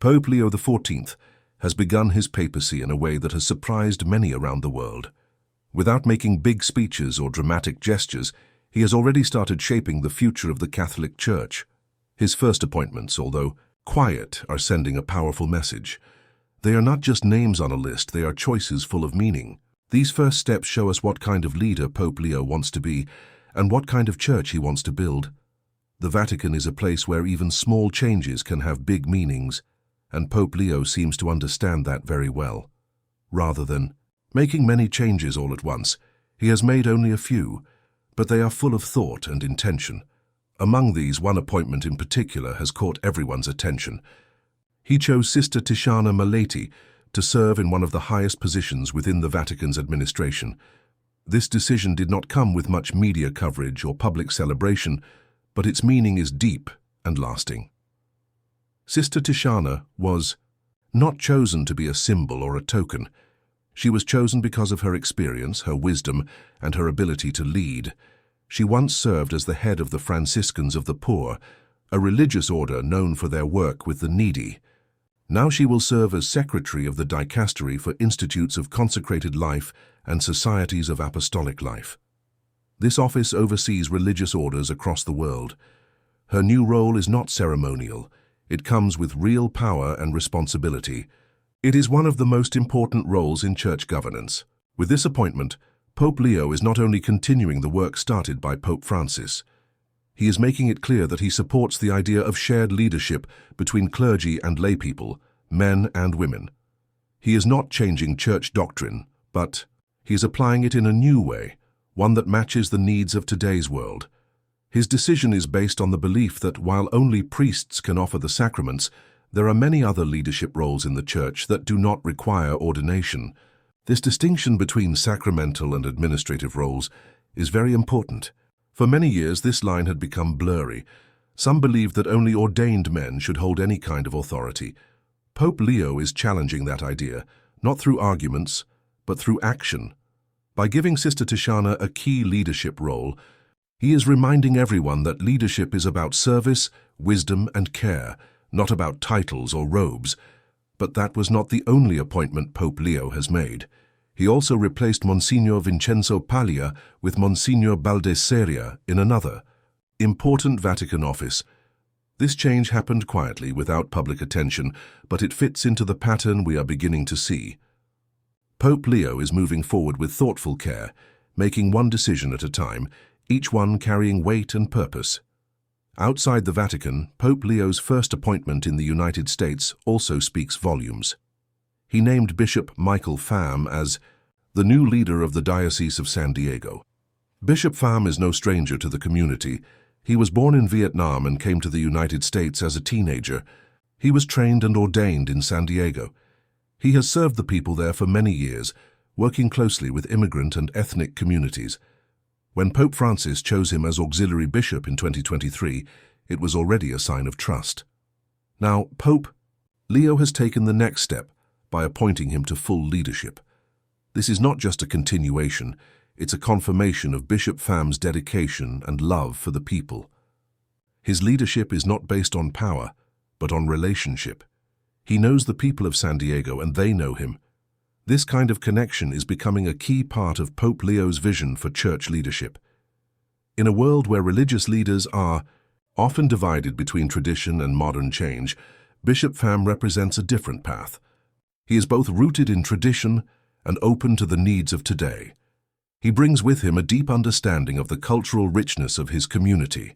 Pope Leo XIV has begun his papacy in a way that has surprised many around the world. Without making big speeches or dramatic gestures, he has already started shaping the future of the Catholic Church. His first appointments, although quiet, are sending a powerful message. They are not just names on a list, they are choices full of meaning. These first steps show us what kind of leader Pope Leo wants to be and what kind of church he wants to build. The Vatican is a place where even small changes can have big meanings, and Pope Leo seems to understand that very well. Rather than making many changes all at once, he has made only a few, but they are full of thought and intention. Among these, one appointment in particular has caught everyone's attention. He chose Sister Tiziana Maleti to serve in one of the highest positions within the Vatican's administration. This decision did not come with much media coverage or public celebration, but its meaning is deep and lasting. Sister Tiziana was not chosen to be a symbol or a token. She was chosen because of her experience, her wisdom, and her ability to lead. She once served as the head of the Franciscans of the Poor, a religious order known for their work with the needy. Now she will serve as secretary of the Dicastery for Institutes of Consecrated Life and Societies of Apostolic Life. This office oversees religious orders across the world. Her new role is not ceremonial. It comes with real power and responsibility. It is one of the most important roles in church governance. With this appointment, Pope Leo is not only continuing the work started by Pope Francis. He is making it clear that he supports the idea of shared leadership between clergy and laypeople, men and women. He is not changing church doctrine, but he is applying it in a new way, one that matches the needs of today's world. His decision is based on the belief that while only priests can offer the sacraments, there are many other leadership roles in the Church that do not require ordination. This distinction between sacramental and administrative roles is very important. For many years, this line had become blurry. Some believed that only ordained men should hold any kind of authority. Pope Leo is challenging that idea, not through arguments, but through action. By giving Sister Tiziana a key leadership role, he is reminding everyone that leadership is about service, wisdom, and care, not about titles or robes. But that was not the only appointment Pope Leo has made. He also replaced Monsignor Vincenzo Paglia with Monsignor Baldesseria in another important Vatican office. This change happened quietly, without public attention, but it fits into the pattern we are beginning to see. Pope Leo is moving forward with thoughtful care, making one decision at a time, each one carrying weight and purpose. Outside the Vatican, Pope Leo's first appointment in the United States also speaks volumes. He named Bishop Michael Pham as the new leader of the Diocese of San Diego. Bishop Pham is no stranger to the community. He was born in Vietnam and came to the United States as a teenager. He was trained and ordained in San Diego. He has served the people there for many years, working closely with immigrant and ethnic communities. When Pope Francis chose him as auxiliary bishop in 2023, it was already a sign of trust. Now, Pope Leo has taken the next step by appointing him to full leadership. This is not just a continuation, it's a confirmation of Bishop Pham's dedication and love for the people. His leadership is not based on power, but on relationship. He knows the people of San Diego and they know him. This kind of connection is becoming a key part of Pope Leo's vision for church leadership. In a world where religious leaders are often divided between tradition and modern change, Bishop Pham represents a different path. He is both rooted in tradition and open to the needs of today. He brings with him a deep understanding of the cultural richness of his community.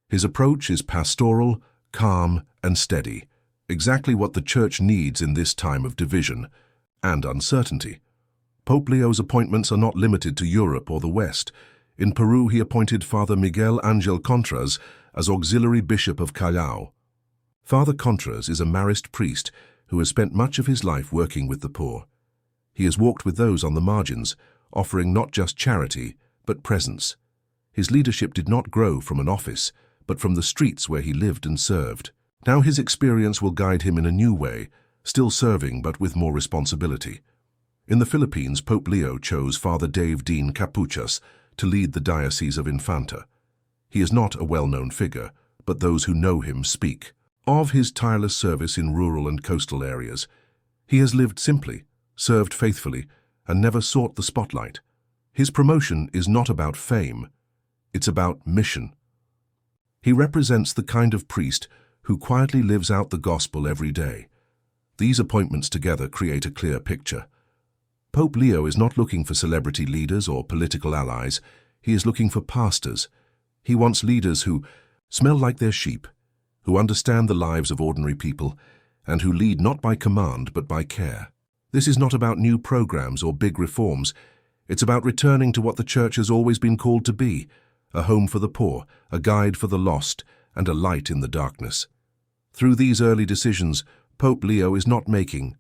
His approach is pastoral, calm, and steady, exactly what the Church needs in this time of division and uncertainty. Pope Leo's appointments are not limited to Europe or the West. In Peru, he appointed Father Miguel Angel Contreras as auxiliary bishop of Callao. Father Contreras is a Marist priest who has spent much of his life working with the poor. He has walked with those on the margins, offering not just charity, but presence. His leadership did not grow from an office, but from the streets where he lived and served. Now his experience will guide him in a new way, still serving but with more responsibility. In the Philippines, Pope Leo chose Father Dave Dean Capuchas to lead the Diocese of Infanta. He is not a well-known figure, but those who know him speak of his tireless service in rural and coastal areas. He has lived simply, served faithfully, and never sought the spotlight. His promotion is not about fame, it's about mission. He represents the kind of priest who quietly lives out the gospel every day. These appointments together create a clear picture. Pope Leo is not looking for celebrity leaders or political allies. He is looking for pastors. He wants leaders who smell like their sheep, who understand the lives of ordinary people, and who lead not by command but by care. This is not about new programs or big reforms. It's about returning to what the Church has always been called to be, a home for the poor, a guide for the lost, and a light in the darkness. Through these early decisions, Pope Leo is not making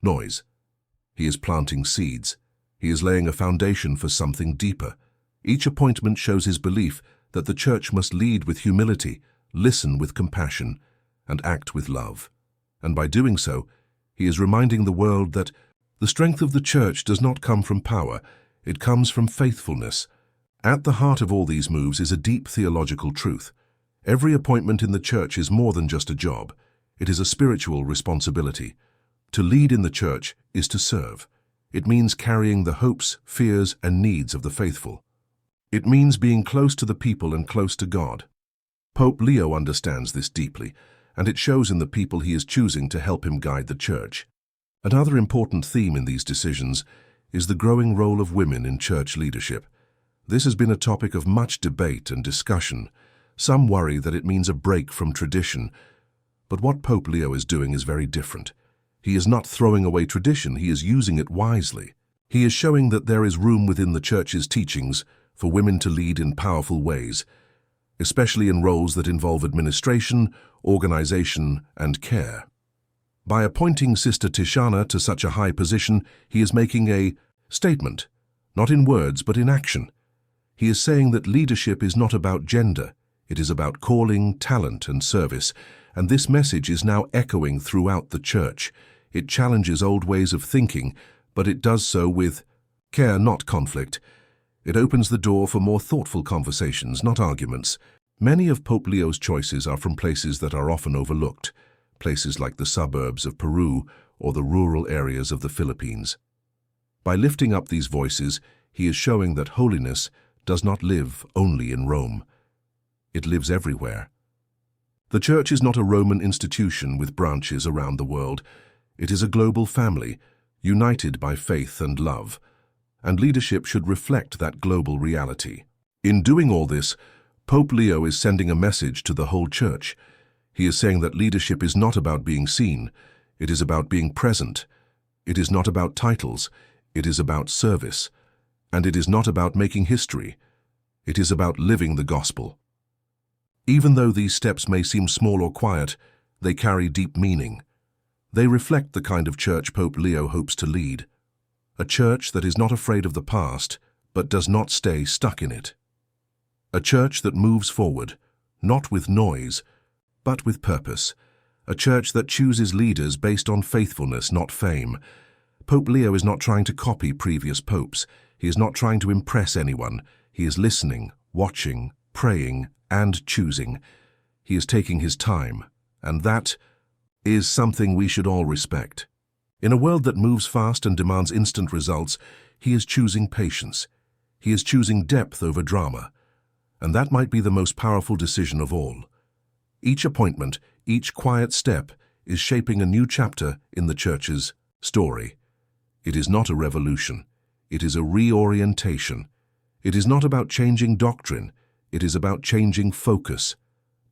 noise. He is planting seeds. He is laying a foundation for something deeper. Each appointment shows his belief that the Church must lead with humility, listen with compassion, and act with love. And by doing so, he is reminding the world that the strength of the Church does not come from power, it comes from faithfulness. At the heart of all these moves is a deep theological truth. Every appointment in the Church is more than just a job. It is a spiritual responsibility. To lead in the Church is to serve. It means carrying the hopes, fears, and needs of the faithful. It means being close to the people and close to God. Pope Leo understands this deeply, and it shows in the people he is choosing to help him guide the Church. Another important theme in these decisions is the growing role of women in Church leadership. This has been a topic of much debate and discussion. Some worry that it means a break from tradition, but what Pope Leo is doing is very different. He is not throwing away tradition, he is using it wisely. He is showing that there is room within the Church's teachings for women to lead in powerful ways, especially in roles that involve administration, organization, and care. By appointing Sister Tishana to such a high position, he is making a statement, not in words but in action. He is saying that leadership is not about gender, it is about calling, talent, and service, and this message is now echoing throughout the Church. It challenges old ways of thinking, but it does so with care, not conflict. It opens the door for more thoughtful conversations, not arguments. Many of Pope Leo's choices are from places that are often overlooked, places like the suburbs of Peru or the rural areas of the Philippines. By lifting up these voices, he is showing that holiness does not live only in Rome. It lives everywhere. The Church is not a Roman institution with branches around the world. It is a global family, united by faith and love, and leadership should reflect that global reality. In doing all this, Pope Leo is sending a message to the whole Church. He is saying that leadership is not about being seen, it is about being present. It is not about titles, it is about service. And it is not about making history, it is about living the gospel. Even though these steps may seem small or quiet, they carry deep meaning. They reflect the kind of Church Pope Leo hopes to lead. A Church that is not afraid of the past, but does not stay stuck in it. A Church that moves forward, not with noise, but with purpose. A Church that chooses leaders based on faithfulness, not fame. Pope Leo is not trying to copy previous popes. He is not trying to impress anyone. He is listening, watching, praying, and choosing. He is taking his time, and that is something we should all respect. In a world that moves fast and demands instant results, he is choosing patience. He is choosing depth over drama. And that might be the most powerful decision of all. Each appointment, each quiet step, is shaping a new chapter in the Church's story. It is not a revolution. It is a reorientation. It is not about changing doctrine. It is about changing focus,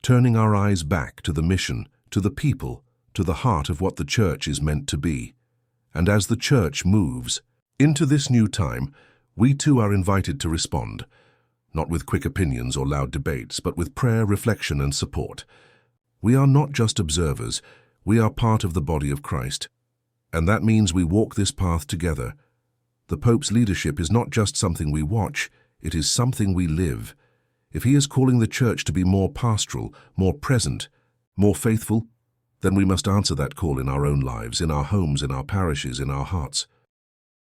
turning our eyes back to the mission, to the people, to the heart of what the Church is meant to be. And as the Church moves into this new time, we too are invited to respond, not with quick opinions or loud debates, but with prayer, reflection, and support. We are not just observers, we are part of the body of Christ. And that means we walk this path together. The Pope's leadership is not just something we watch, it is something we live. If he is calling the Church to be more pastoral, more present, more faithful, then we must answer that call in our own lives, in our homes, in our parishes, in our hearts.